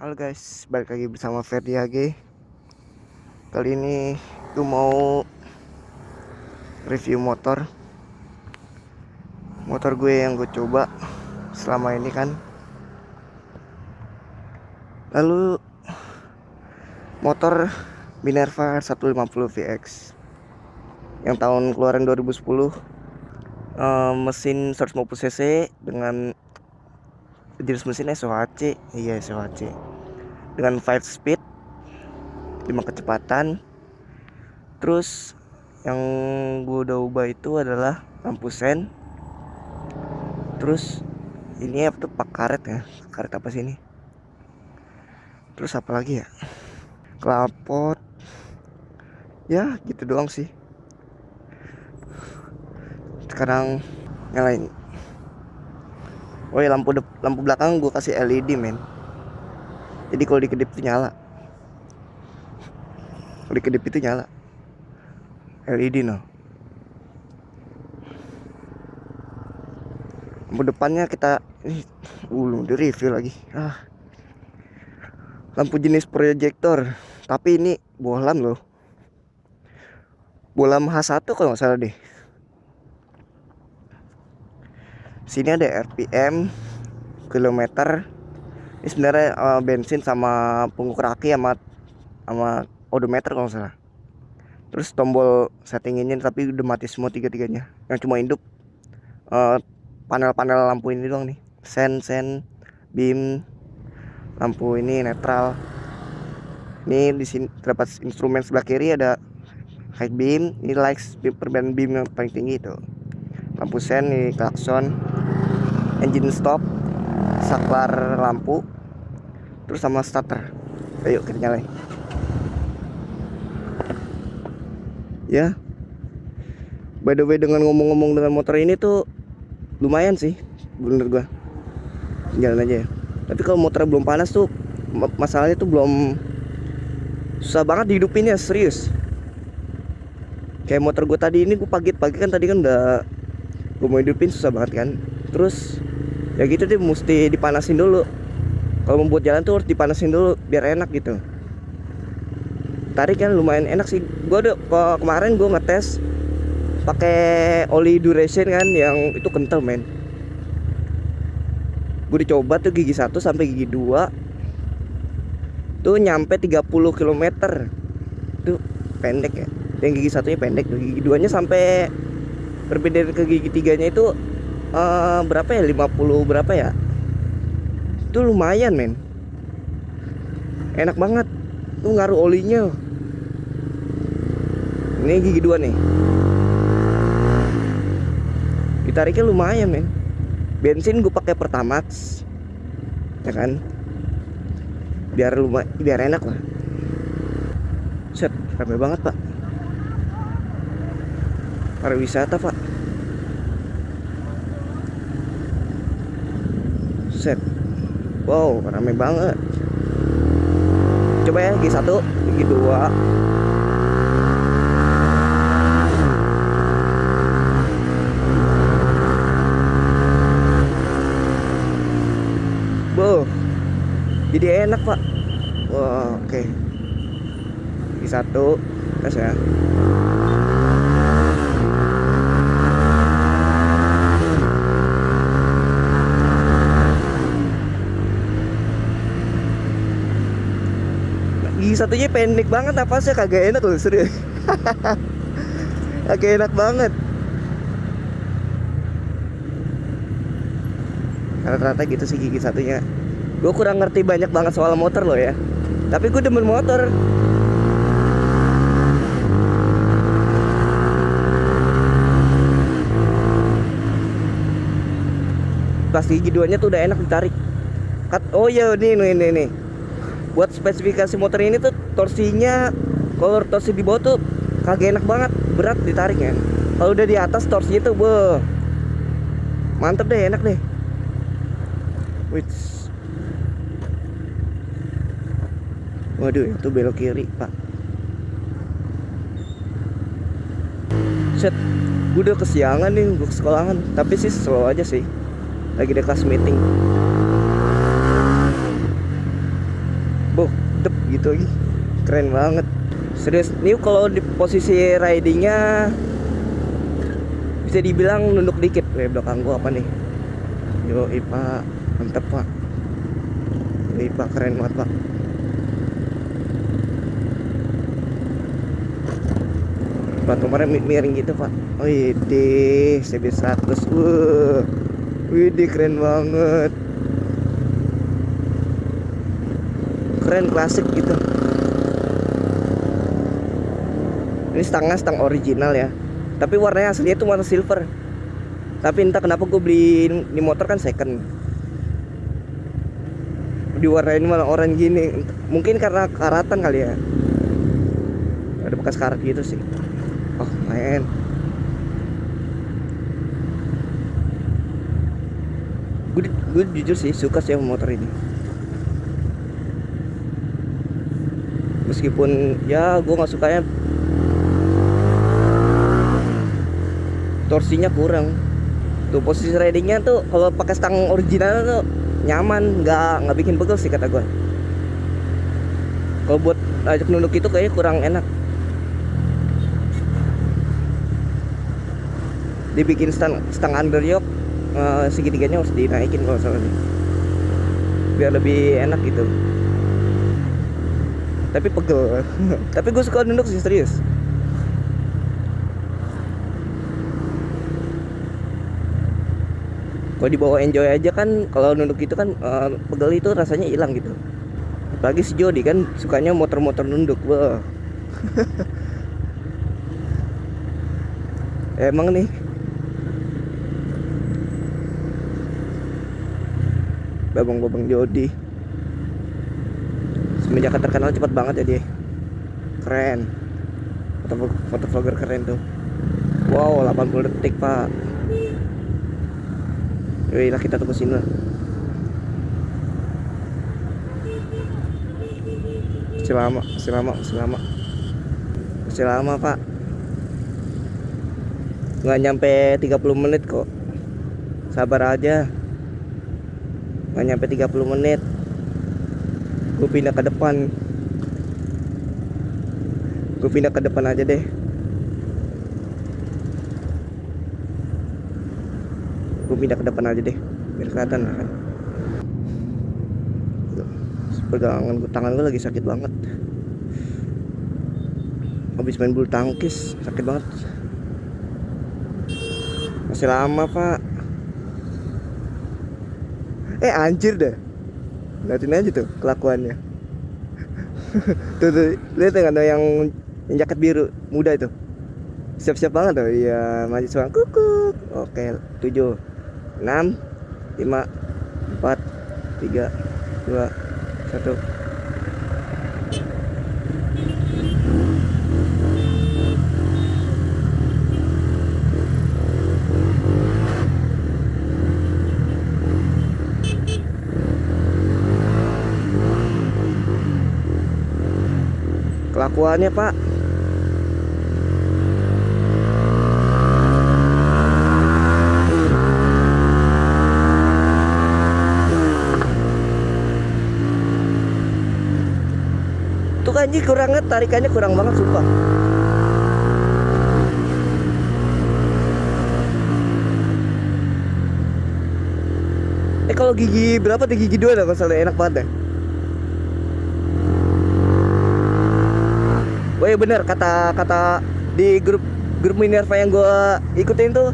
Halo guys, balik lagi bersama Ferdi AG. Kali ini gue mau review motor gue yang gue coba selama ini kan. Lalu motor Minerva 150 VX yang tahun keluaran 2010, mesin 150 cc dengan jenis mesin SOHC. Iya, SOHC dengan 5 speed, 5 kecepatan. Terus yang gue udah ubah itu adalah lampu sen. Terus ini apa tuh, pak karet ya, karet apa sih ini? Terus apa lagi ya, klapot, ya gitu doang sih. Sekarang nyalain. Oh ya, lampu belakang gue kasih LED men. Jadi kalau dikedip itu nyala, kalau dikedip itu nyala LED no. Lampu depannya kita di review lagi. Lampu jenis proyektor, tapi ini bohlam loh, bohlam H1 kalau nggak salah deh. Sini ada RPM, kilometer. Ini sebenarnya bensin sama pengukur aki sama odometer kalau nggak salah. Terus tombol setting engine tapi udah mati semua tiga-tiganya. Yang cuma hidup panel-panel lampu ini doang nih. Sen, beam, lampu ini netral. Ini di sini terdapat instrumen sebelah kiri, ada high beam, ini lights, perbedaan beam yang paling tinggi itu. Lampu sen, ini klakson, engine stop, saklar lampu, terus sama starter. Ayo kita nyalain. Ya, by the way, dengan ngomong-ngomong dengan motor ini tuh lumayan sih, bener gua jalan aja ya. Tapi kalau motor belum panas tuh masalahnya tuh belum, susah banget dihidupinnya, serius. Kayak motor gue tadi ini, gue pagi kan tadi kan udah gue mau hidupin, susah banget kan. Terus ya gitu deh, mesti dipanasin dulu. Kalau membuat jalan tuh harus dipanasin dulu biar enak gitu. Tarik kan lumayan enak sih. Gue udah kemarin gue ngetes pakai oli duration kan, yang itu kental men. Gue dicoba tuh gigi 1 sampai gigi 2 tuh nyampe 30 km. Tuh pendek ya. Yang gigi 1-nya pendek, tuh gigi 2-nya sampai, perbedaan ke gigi 3-nya itu berapa ya, 50 berapa ya. Itu lumayan men. Enak banget. Tuh ngaruh olinya. Ini gigi 2 nih. Ditariknya lumayan men. Bensin gue pakai Pertamax, ya kan, biar enak lah. Set, rame banget pak, pariwisata pak. Set, wow rame banget. Coba ya gigi 1, gigi 2. Jadi enak pak. Wah, oke. Gigi 1, tes ya. Gigi 1-nya pendek banget, apa sih, kagak enak loh, serius. Kagak enak banget. Rata-rata gitu sih gigi 1-nya. Gue kurang ngerti banyak banget soal motor loh ya, tapi gue demen motor. Pas gigi 2-nya tuh udah enak ditarik. Oh iya, ini buat spesifikasi motor ini tuh torsinya, kalau torsi di bawah tuh kagak enak banget, berat ditariknya. Kalau udah di atas torsinya tuh mantep deh, enak deh. Wits. Waduh, itu belok kiri pak. Set, gue udah kesiangan nih, gue ke sekolahan. Tapi sih slow aja sih, lagi ada kelas meeting. gitu lagi. Keren banget. Serius, ini kalau di posisi ridingnya bisa dibilang nunduk dikit. Belakang gua apa nih? Yo Pak, mantep Pak. Yo Pak, keren banget Pak. Pak kemarin miring gitu Pak. Wih deh, CB100. Wih deh, keren banget. Keren, klasik gitu. Ini stang original ya, tapi warnanya aslinya itu warna silver. Tapi entah kenapa gue beli di motor kan second, diwarnain malah oranye gini. Mungkin karena karatan kali ya, ada bekas karat gitu sih. Oh main, gue jujur sih suka sih sama motor ini. Meskipun ya gue nggak sukanya torsinya kurang. Tuh posisi ridingnya tuh kalau pakai stang original tuh nyaman, nggak bikin pegel sih kata gue. Kalau buat ajak nunduk itu kayaknya kurang enak. Dibikin stang underyoke, segitiganya harus dinaikin kalau salah nih, biar lebih enak gitu. Tapi pegel. Tapi gue suka nunduk sih, serius. Kalau dibawa enjoy aja kan, kalau nunduk itu kan pegel itu rasanya hilang gitu. Apalagi si Jody kan sukanya motor-motor nunduk. Wah. Emang nih babang Jody semenjak terkenal cepat banget ya dia. Keren. Fotovlogger keren tuh. Wow, 80 detik Pak. Yaudah kita tunggu sini lah. Masih lama Pak. Nggak nyampe 30 menit kok. Sabar aja. Nggak nyampe 30 menit. Gue pindah ke depan. Aja deh. Gue pindah ke depan aja deh, biar kelihatan kan. Pegangan tangan gue lagi sakit banget. Habis main bulu tangkis, sakit banget. Masih lama Pak. Anjir dah. Liatin aja tuh kelakuannya. tuh lihat kan yang jaket biru muda itu. Siap-siap banget tuh. Iya, mahasiswa kukuk. Oke, 7 6 5 4 3 2 1. Kelakuannya Pak. Tuh kan kurangnya, tarikannya kurang banget sumpah. Kalau gigi berapa tuh, gigi 2 dah kalau enak banget deh. Oh iya bener, kata di grup Minerva yang gue ikutin tuh,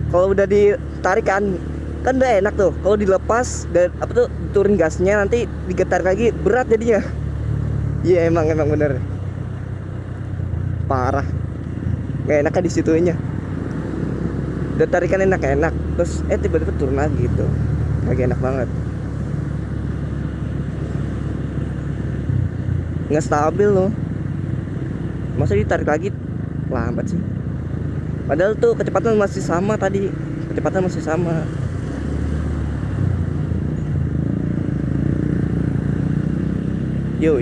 kalau udah ditarik kan udah enak tuh. Kalau dilepas dan apa tuh turun gasnya, nanti digetar lagi berat jadinya. Iya emang bener. Parah. Nggak enak di situnya. Udah tarikan enak, terus tiba-tiba turun lagi gitu. Lagi enak banget. Nggak stabil loh. Masa ditarik lagi lambat sih. Padahal tuh kecepatan masih sama tadi. Kecepatan masih sama. Yo.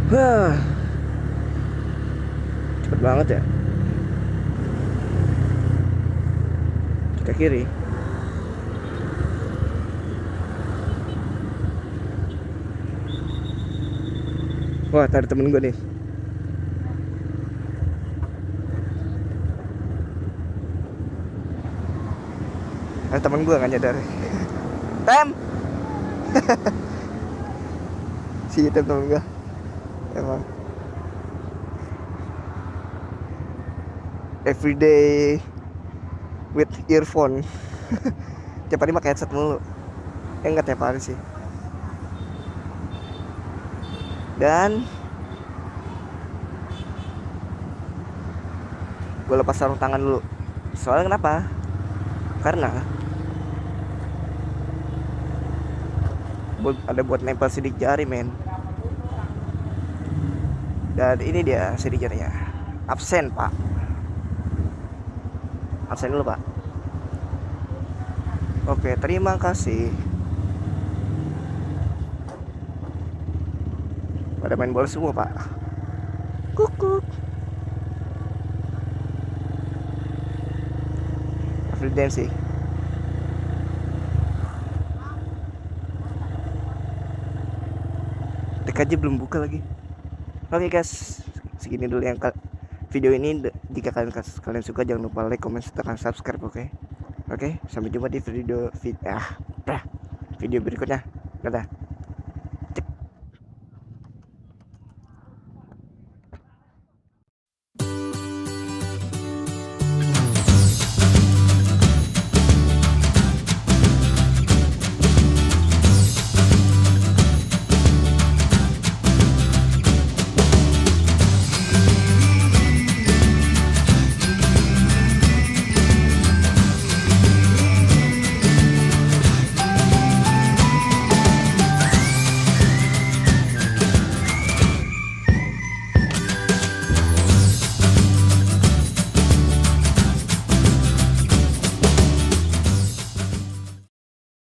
Wah, kiri. Wah, tadi temen gue nih. Temen gue nggak nyadar. Tem. Si temen gue. Emang. Everyday with earphone. Tiap hari pakai headset mulu. Enggak tiap hari sih. Dan gue lepas sarung tangan dulu. Soalnya kenapa? Karena ada buat nempel sidik jari, men. Dan ini dia sidik jarinya. Absen, Pak. Absen dulu, Pak. Oke, terima kasih. Pada main bola semua, Pak. Kukuk. Free dance sih. TKJ belum buka lagi. Oke guys, segini dulu yang video ini. Jika kalian suka, jangan lupa like, comment, serta subscribe. Oke, sampai jumpa di video berikutnya. Dadah.